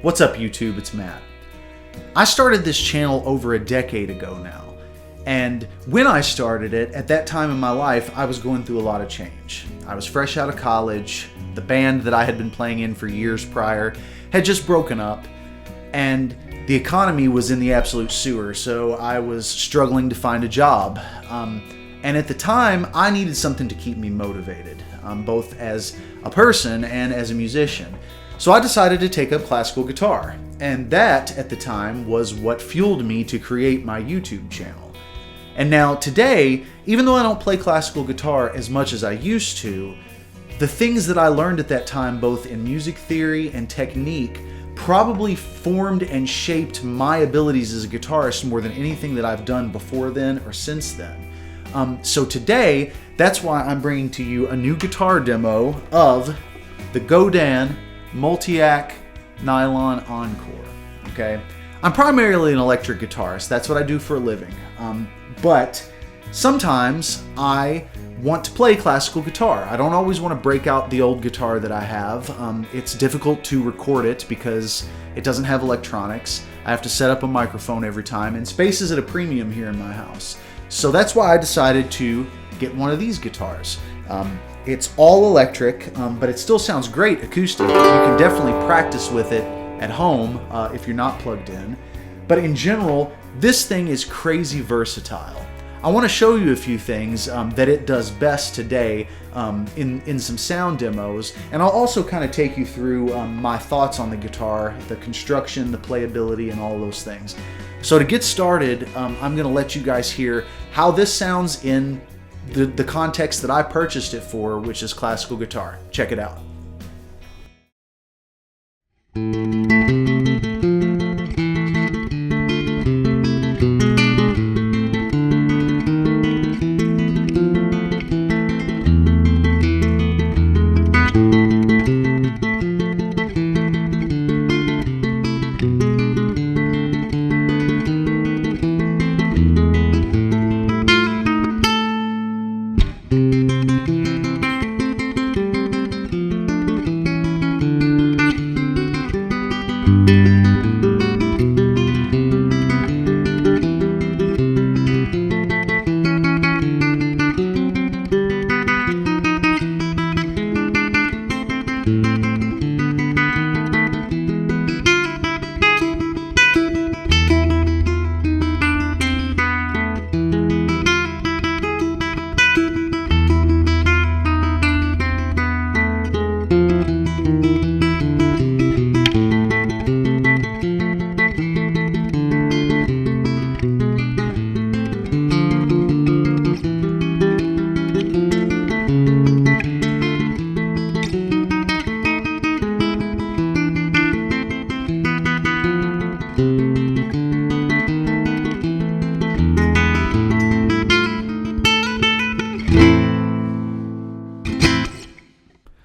What's up YouTube, it's Matt. I started this channel over a decade ago now, and when I started it, at that time in my life, I was going through a lot of change. I was fresh out of college, the band that I had been playing in for years prior had just broken up, and the economy was in the absolute sewer, so I was struggling to find a job. And at the time, I needed something to keep me motivated, both as a person and as a musician. So I decided to take up classical guitar, and that, at the time, was what fueled me to create my YouTube channel. And now, today, even though I don't play classical guitar as much as I used to, the things that I learned at that time, both in music theory and technique, probably formed and shaped my abilities as a guitarist more than anything that I've done before then or since then. So today, that's why I'm bringing to you a new guitar demo of the Godin Multiac Nylon Encore, okay? I'm primarily an electric guitarist. That's what I do for a living. But sometimes I want to play classical guitar. I don't always want to break out the old guitar that I have. It's difficult to record it because it doesn't have electronics. I have to set up a microphone every time, and space is at a premium here in my house. So that's why I decided to get one of these guitars. It's all electric, but it still sounds great acoustic. You can definitely practice with it at home if you're not plugged in. But in general, this thing is crazy versatile. I want to show you a few things that it does best today in some sound demos, and I'll also kind of take you through my thoughts on the guitar, the construction, the playability, and all those things. So to get started, I'm going to let you guys hear how this sounds in the context that I purchased it for, which is classical guitar. Check it out.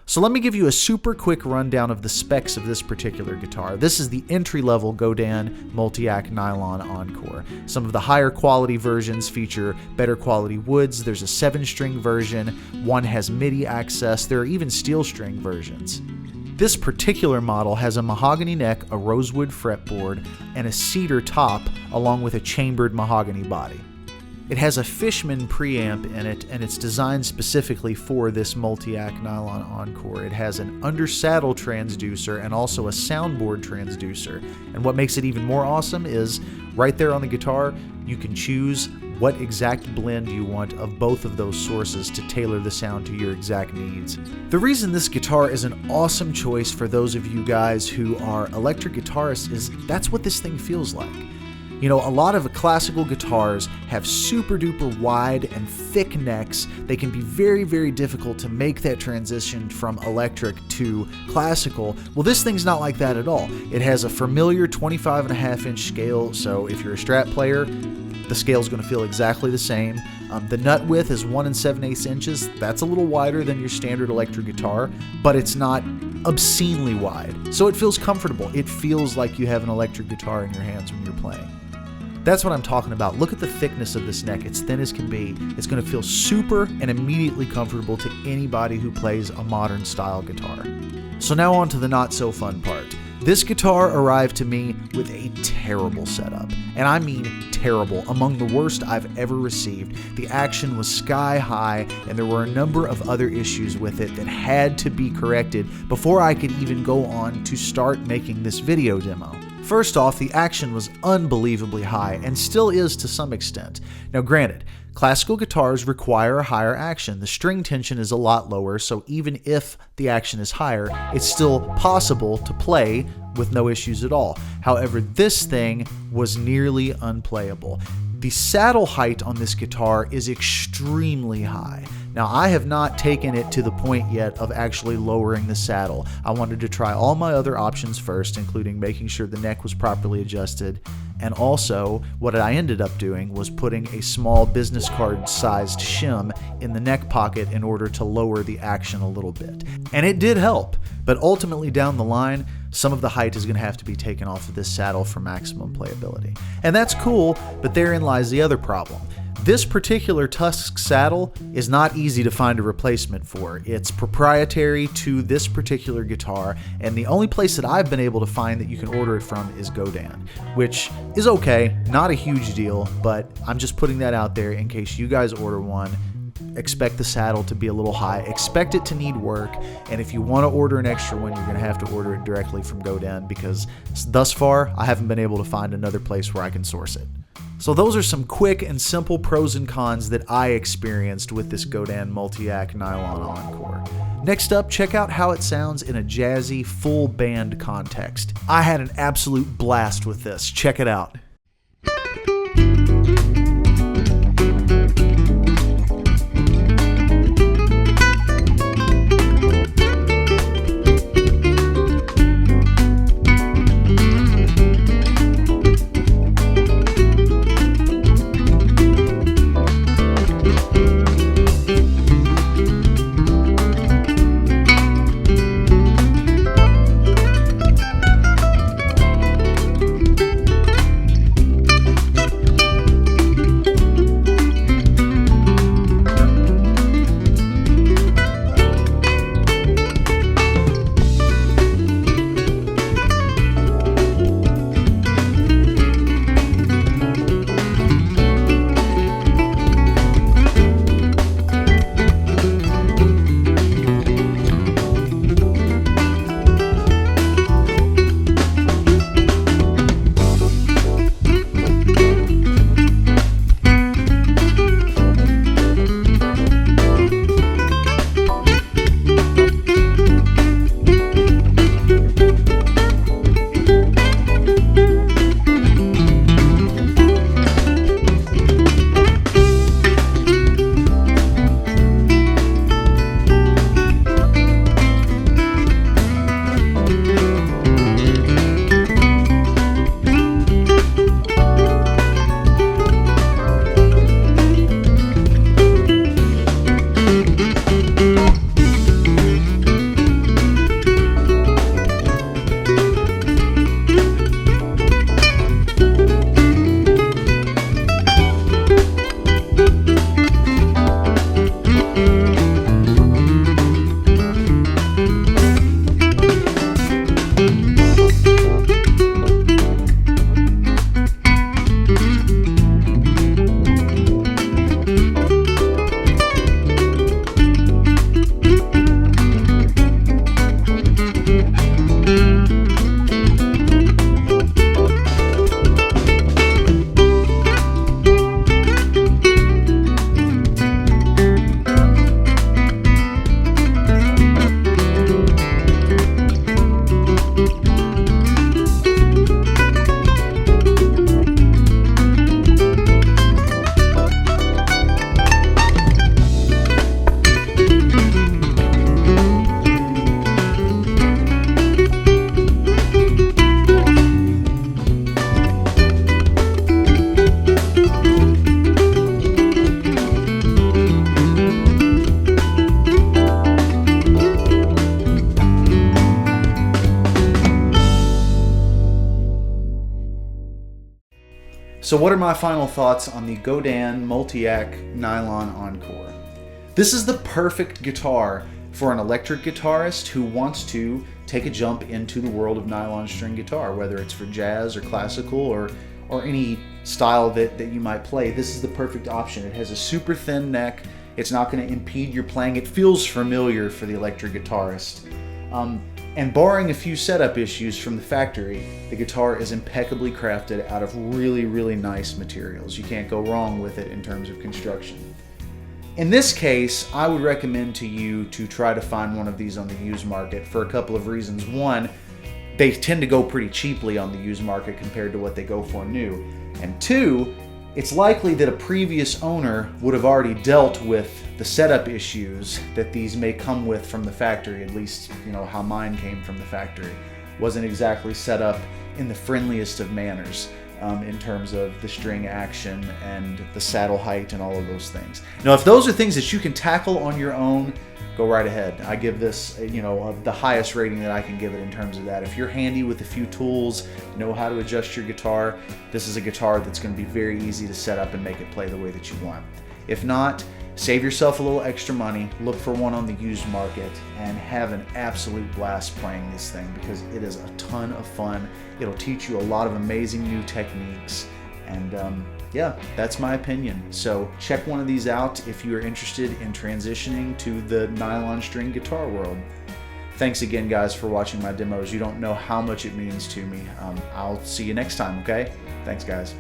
So let me give you a super quick rundown of the specs of this particular guitar. This is the entry-level Godin Multiac Nylon Encore. Some of the higher quality versions feature better quality woods. There's a 7-string version. One has MIDI access. There are even steel string versions. This particular model has a mahogany neck, a rosewood fretboard, and a cedar top, along with a chambered mahogany body. It has a Fishman preamp in it, and it's designed specifically for this Multiac Nylon Encore. It has an under-saddle transducer and also a soundboard transducer. And what makes it even more awesome is, right there on the guitar, you can choose what exact blend you want of both of those sources to tailor the sound to your exact needs. The reason this guitar is an awesome choice for those of you guys who are electric guitarists is that's what this thing feels like. You know, a lot of classical guitars have super duper wide and thick necks. They can be very, very difficult to make that transition from electric to classical. Well, this thing's not like that at all. It has a familiar 25.5-inch scale, so if you're a Strat player, the scale's going to feel exactly the same. The nut width is 1 7/8 inches. That's a little wider than your standard electric guitar, but it's not obscenely wide. So it feels comfortable. It feels like you have an electric guitar in your hands when you're playing. That's what I'm talking about. Look at the thickness of this neck. It's thin as can be. It's going to feel super and immediately comfortable to anybody who plays a modern style guitar. So now on to the not so fun part. This guitar arrived to me with a terrible setup, and I mean terrible, among the worst I've ever received. The action was sky high, and there were a number of other issues with it that had to be corrected before I could even go on to start making this video demo. First off, the action was unbelievably high, and still is to some extent. Now granted, classical guitars require a higher action. The string tension is a lot lower, so even if the action is higher, it's still possible to play with no issues at all. However, this thing was nearly unplayable. The saddle height on this guitar is extremely high. Now, I have not taken it to the point yet of actually lowering the saddle. I wanted to try all my other options first, including making sure the neck was properly adjusted. And also, what I ended up doing was putting a small business card sized shim in the neck pocket in order to lower the action a little bit. And it did help, but ultimately down the line, some of the height is going to have to be taken off of this saddle for maximum playability. And that's cool, but therein lies the other problem. This particular Tusk saddle is not easy to find a replacement for. It's proprietary to this particular guitar, and the only place that I've been able to find that you can order it from is Godin, which is okay, not a huge deal, but I'm just putting that out there in case you guys order one. Expect the saddle to be a little high, expect it to need work, and if you want to order an extra one, you're going to have to order it directly from Godin, because thus far, I haven't been able to find another place where I can source it. So those are some quick and simple pros and cons that I experienced with this Godin Multiac Nylon Encore. Next up, check out how it sounds in a jazzy, full band context. I had an absolute blast with this. Check it out. So what are my final thoughts on the Godin Multiac Nylon Encore? This is the perfect guitar for an electric guitarist who wants to take a jump into the world of nylon string guitar, whether it's for jazz or classical or any style that you might play. This is the perfect option. It has a super thin neck. It's not going to impede your playing. It feels familiar for the electric guitarist. And barring a few setup issues from the factory, the guitar is impeccably crafted out of really, really nice materials. You can't go wrong with it in terms of construction. In this case, I would recommend to you to try to find one of these on the used market for a couple of reasons. One, they tend to go pretty cheaply on the used market compared to what they go for new. And two, it's likely that a previous owner would have already dealt with the setup issues that these may come with from the factory, at least, you know, how mine came from the factory. Wasn't exactly set up in the friendliest of manners in terms of the string action and the saddle height and all of those things. Now, if those are things that you can tackle on your own, go right ahead. I give this, you know, the highest rating that I can give it in terms of that. If you're handy with a few tools, know how to adjust your guitar, this is a guitar that's going to be very easy to set up and make it play the way that you want. If not, save yourself a little extra money, look for one on the used market, and have an absolute blast playing this thing because it is a ton of fun. It'll teach you a lot of amazing new techniques, and yeah, that's my opinion. So check one of these out if you are interested in transitioning to the nylon string guitar world. Thanks again, guys, for watching my demos. You don't know how much it means to me. I'll see you next time, okay? Thanks, guys.